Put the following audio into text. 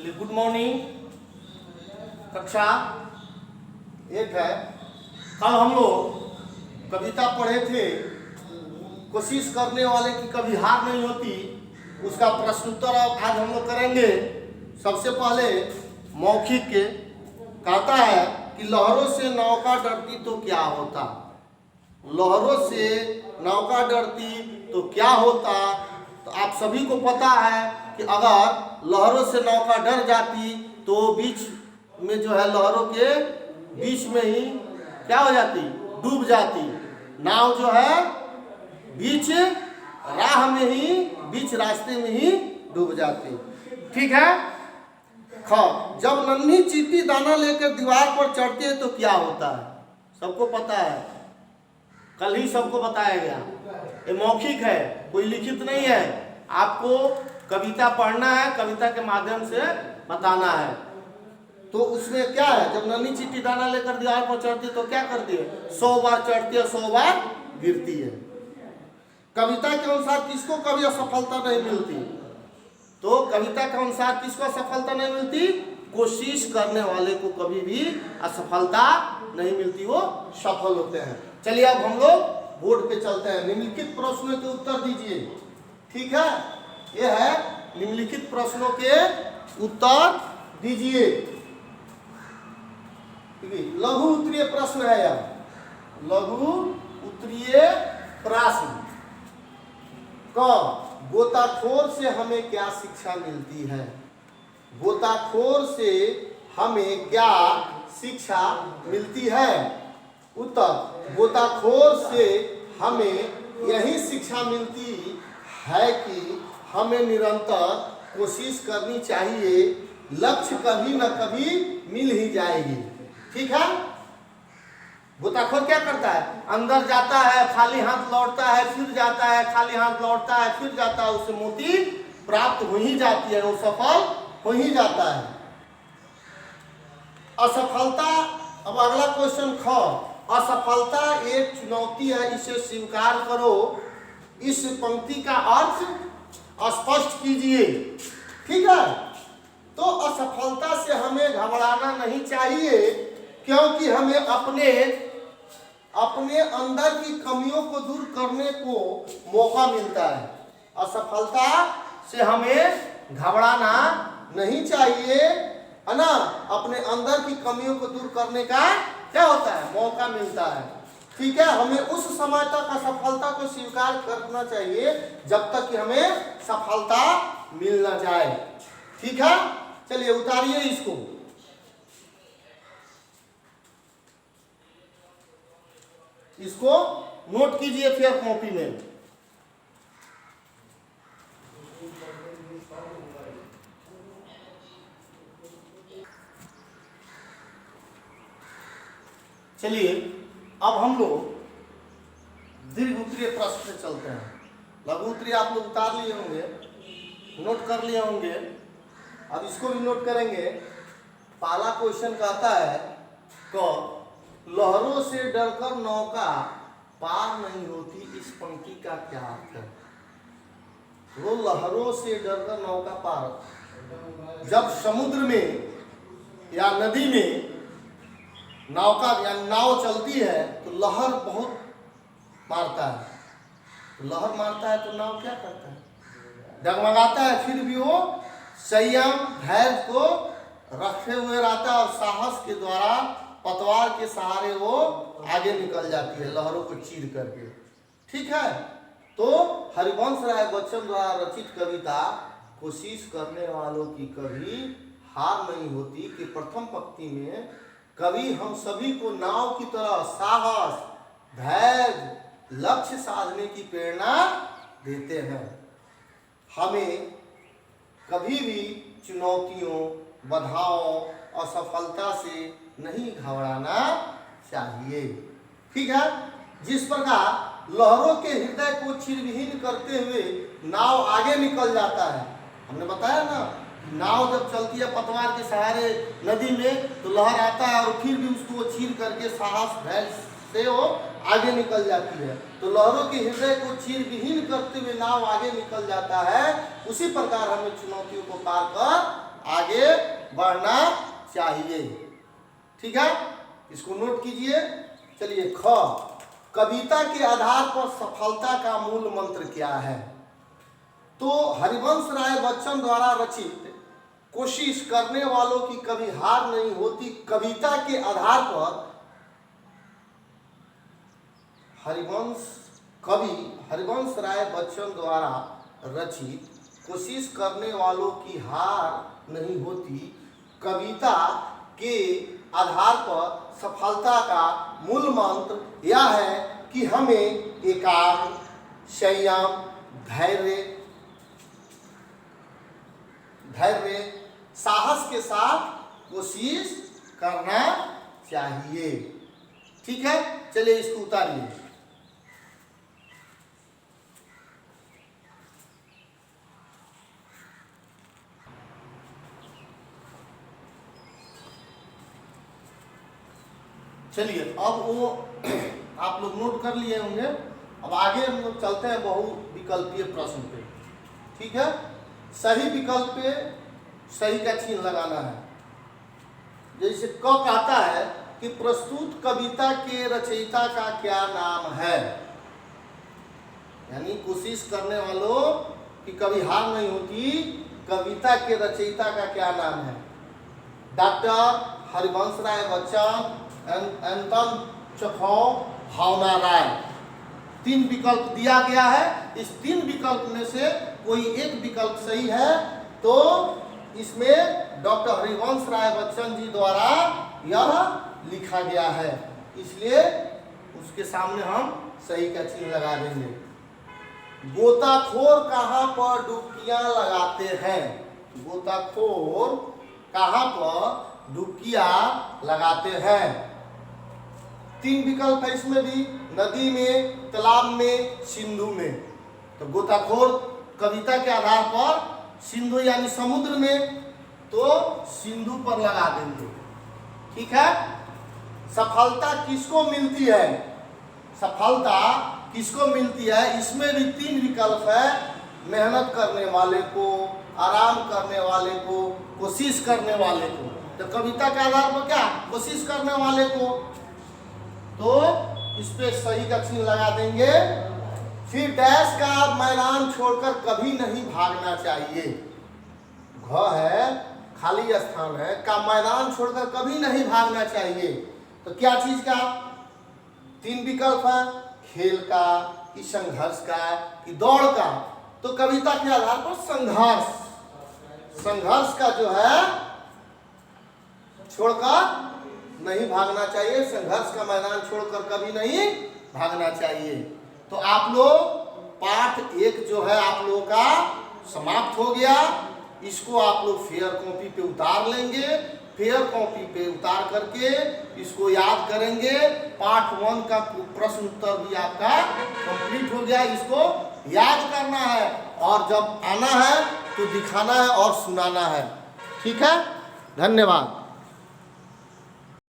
चलिए, good morning. कक्षा एक है। कल हम लोग कविता पढ़े थे, कोशिश करने वाले की कभी हार नहीं होती, उसका प्रश्नोत्तर आज हम लोग करेंगे। सबसे पहले मौखिक के कहता है कि लहरों से नौका डरती तो क्या होता। लहरों से नौका डरती तो क्या होता। तो आप सभी को पता है कि अगर लहरों से नौका डर जाती तो बीच में जो है लहरों के बीच में ही क्या हो जाती, डूब जाती। नाव जो है बीच राह में ही, बीच रास्ते में ही डूब जाती। ठीक है। जब नन्ही चींटी दाना लेकर दीवार पर चढ़ती है तो क्या होता है, सबको पता है, कल ही सबको बताया गया। ये मौखिक है, कोई लिखित नहीं है। आपको कविता पढ़ना है, कविता के माध्यम से बताना है। तो उसमें क्या है, जब नन्ही चींटी दाना लेकर दीवार पर चढ़ती है तो क्या करती है, 100 बार चढ़ती है, 100 बार गिरती है। कविता के अनुसार किसको कभी असफलता नहीं मिलती, तो कविता के अनुसार किसको असफलता नहीं मिलती, कोशिश करने वाले को कभी भी असफलता नहीं मिलती, वो सफल होते हैं। चलिए अब हम लोग बोर्ड पे चलते हैं। निम्नलिखित प्रश्नों के उत्तर दीजिए। ठीक है, यह है निम्नलिखित प्रश्नों के उत्तर दीजिए। लघु उत्तरीय प्रश्न है यह, लघु उत्तरीय प्रश्न। क गोताखोर से हमें क्या शिक्षा मिलती है। गोताखोर से हमें क्या शिक्षा मिलती है। उत्तर, गोताखोर से हमें यही शिक्षा मिलती है कि हमें निरंतर कोशिश करनी चाहिए, लक्ष्य कभी न कभी मिल ही जाएगी। ठीक है। गोताखोर क्या करता है, अंदर जाता है, खाली हाथ लौटता है, फिर जाता है, खाली हाथ लौटता है, फिर जाता है, उसे मोती प्राप्त हो ही जाती है, वो सफल हो ही जाता है। असफलता, अब अगला क्वेश्चन ख, असफलता एक चुनौती है, इसे स्वीकार करो। इस पंक्ति का अर्थ स्पष्ट कीजिए। ठीक है। तो असफलता से हमें घबराना नहीं चाहिए, क्योंकि हमें अपने अंदर की कमियों को दूर करने को मौका मिलता है। असफलता से हमें घबराना नहीं चाहिए, है ना। अपने अंदर की कमियों को दूर करने का क्या होता है, मौका मिलता है। ठीक है। हमें उस समय तक असफलता को स्वीकार करना चाहिए जब तक कि हमें सफलता मिल न जाए। ठीक है। चलिए उतारिए इसको। इसको नोट कीजिए फिर कॉपी में। चलिए अब हम लोग दीर्घ उत्तरीय प्रश्न पे चलते हैं। लघु उत्तरीय आप लोग उतार लिए होंगे, नोट कर लिए होंगे, अब इसको भी नोट करेंगे। पहला क्वेश्चन कहता है क, लहरों से डरकर नौका पार नहीं होती, इस पंक्ति का क्या अर्थ है। वो लहरों से डरकर नौका पार, जब समुद्र में या नदी में नौका या नाव चलती है तो लहर बहुत मारता है। तो लहर मारता है तो नाव क्या करता है, डगमगाता है, फिर भी वो संयम धैर्य को रखे हुए रहता है और साहस के द्वारा पतवार के सहारे वो आगे निकल जाती है, लहरों को चीर करके। ठीक है। तो हरिवंश राय बच्चन द्वारा रचित कविता कोशिश करने वालों की कभी हार नहीं होती कि प्रथम पंक्ति में कवि हम सभी को नाव की तरह साहस, धैर्य, लक्ष्य साधने की प्रेरणा देते हैं। हमें कभी भी चुनौतियों, बाधाओं, असफलता से नहीं घबराना चाहिए। ठीक है। जिस प्रकार लहरों के हृदय को छिरविहीन करते हुए नाव आगे निकल जाता है, हमने बताया ना, नाव जब चलती है पतवार के सहारे नदी में तो लहर आता है और फिर भी उसको चीर करके साहस धैर्य से वो आगे निकल जाती है। तो लहरों के हृदय को चीरविहीन करते हुए नाव आगे निकल जाता है। उसी प्रकार हमें चुनौतियों को पार कर आगे बढ़ना चाहिए। ठीक है, इसको नोट कीजिए। चलिए, ख, कविता के आधार पर सफलता का मूल मंत्र क्या है? तो हरिवंश राय बच्चन द्वारा रचित कोशिश करने वालों की कभी हार नहीं होती कविता के आधार पर हरिवंश राय बच्चन द्वारा रचित कोशिश करने वालों की हार नहीं होती कविता के आधार पर सफलता का मूल मंत्र यह है कि हमें एकाग्र, संयम, धैर्य, साहस के साथ कोशिश करना चाहिए। ठीक है, चलिए इसको उतारिए। चलिए, अब वो आप लोग नोट कर लिए होंगे। अब आगे हम लोग चलते हैं बहुविकल्पीय प्रश्न पे। ठीक है, सही विकल्प पे सही का चिन्ह लगाना है। जैसे क कहता है कि प्रस्तुत कविता के रचयिता का क्या नाम है, यानी कोशिश करने वालों की कभी हार नहीं होती कविता के रचयिता का क्या नाम है? डॉक्टर हरिवंश राय बच्चन, एंटन चेखोव, भावना राय। 3 विकल्प दिया गया है। इस 3 विकल्प में से कोई एक विकल्प सही है तो इसमें डॉक्टर हरिवंश राय बच्चन जी द्वारा यह लिखा गया है, इसलिए उसके सामने हम सही का चिन्ह लगा देंगे। गोताखोर कहाँ पर डुबकियां लगाते हैं? गोताखोर कहाँ पर डुबकियां लगाते हैं? 3 विकल्प है इसमें भी, नदी में, तालाब में, सिंधु में। तो गोताखोर कविता के आधार पर सिंधु यानी समुद्र में, तो सिंधु पर लगा देंगे। ठीक है, सफलता किसको मिलती है? सफलता किसको मिलती है? इसमें भी 3 विकल्प है, मेहनत करने वाले को, आराम करने वाले को, कोशिश करने वाले को। तो कविता के आधार पर क्या? कोशिश करने वाले को, तो इस पे सही का चिन्ह लगा देंगे। फिर डैश का मैदान छोड़कर कभी नहीं भागना चाहिए। घ है, खाली स्थान है, का मैदान छोड़कर कभी नहीं भागना चाहिए। तो क्या चीज का? 3 विकल्प है, खेल का, कि संघर्ष का, कि दौड़ का। तो कविता के आधार पर संघर्ष का जो है छोड़कर नहीं भागना चाहिए, संघर्ष का मैदान छोड़कर कभी नहीं भागना चाहिए। तो आप लोग पाठ 1 जो है आप लोगों का समाप्त हो गया। इसको आप लोग फेयर कॉपी पे उतार लेंगे। फेयर कॉपी पे उतार करके इसको याद करेंगे। पार्ट 1 का प्रश्न उत्तर भी आपका कंप्लीट हो गया। इसको याद करना है और जब आना है तो दिखाना है और सुनाना है। ठीक है, धन्यवाद।